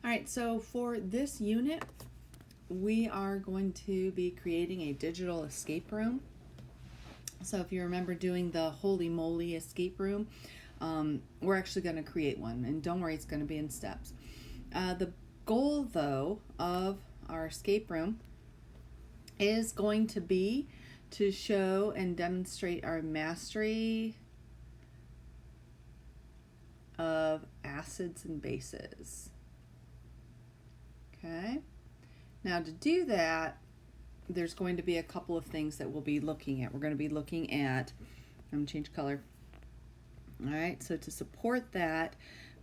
All right, so for this unit, we are going to be creating a digital escape room. So if you remember doing the Holy Moly escape room, we're actually going to create one. And don't worry, it's going to be in steps. The goal, though, of our escape room is going to be to show and demonstrate our mastery of acids and bases. Okay, now to do that, there's going to be a couple of things that we'll be looking at. We're going to be looking at, I'm going to change color. All right, so to support that,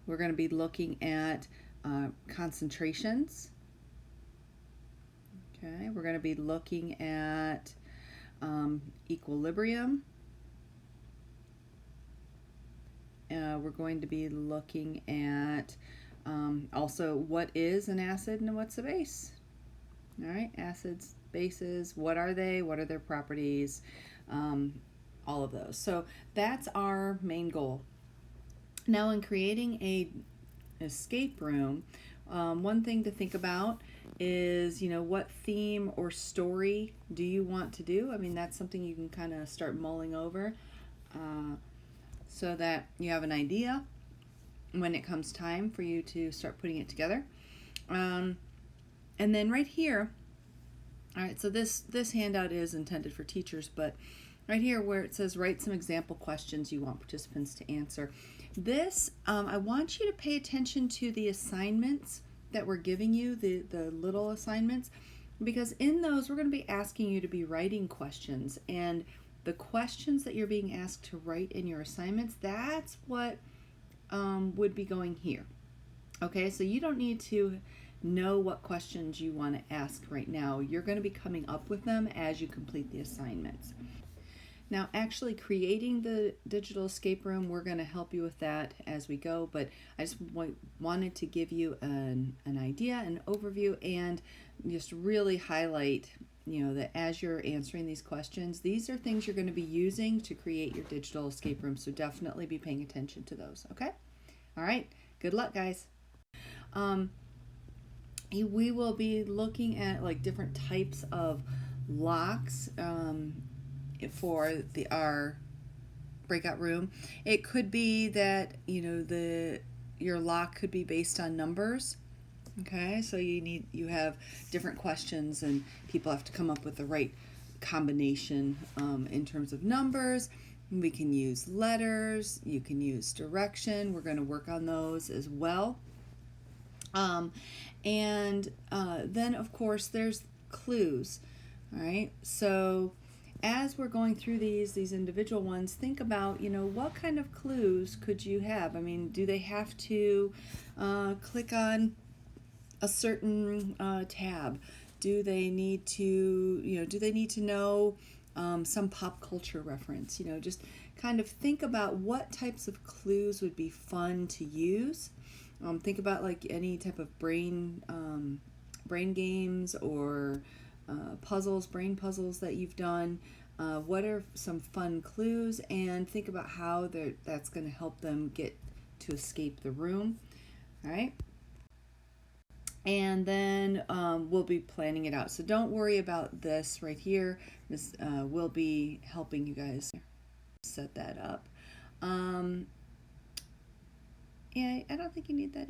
we're going to be looking at concentrations. Okay, we're going to be looking at equilibrium. We're going to be looking at also what is an acid and what's a base. All right, acids, bases, what are they? What are their properties? All of those. So that's our main goal. Now in creating a escape room, one thing to think about is, what theme or story do you want to do? I mean, that's something you can kind of start mulling over so that you have an idea when it comes time for you to start putting it together. And then right here, all right, so this handout is intended for teachers, but right here where it says write some example questions you want participants to answer. This, I want you to pay attention to the assignments that we're giving you, the little assignments, because in those we're going to be asking you to be writing questions, and the questions that you're being asked to write in your assignments, that's what would be going here. Okay, so you don't need to know what questions you want to ask right now. You're going to be coming up with them as you complete the assignments. Now, actually creating the digital escape room, we're going to help you with that as we go, but I just wanted to give you an idea, an overview, and just really highlight, that as you're answering these questions, these are things you're going to be using to create your digital escape room, so definitely be paying attention to those, okay? All right, good luck, guys. We will be looking at like different types of locks for our breakout room. It could be that your lock could be based on numbers. Okay, so you have different questions and people have to come up with the right combination in terms of numbers. We can use letters, you can use direction. We're going to work on those as well. And then of course there's clues. All right, so as we're going through these individual ones, think about, what kind of clues could you have? I mean, do they have to click on a certain tab? Do they need to, know some pop culture reference? Just kind of think about what types of clues would be fun to use. Think about like any type of brain games or brain puzzles that you've done. What are some fun clues, and think about how that's going to help them get to escape the room. All right. And then we'll be planning it out. So don't worry about this right here. This will be helping you guys set that up. Yeah, I don't think you need that.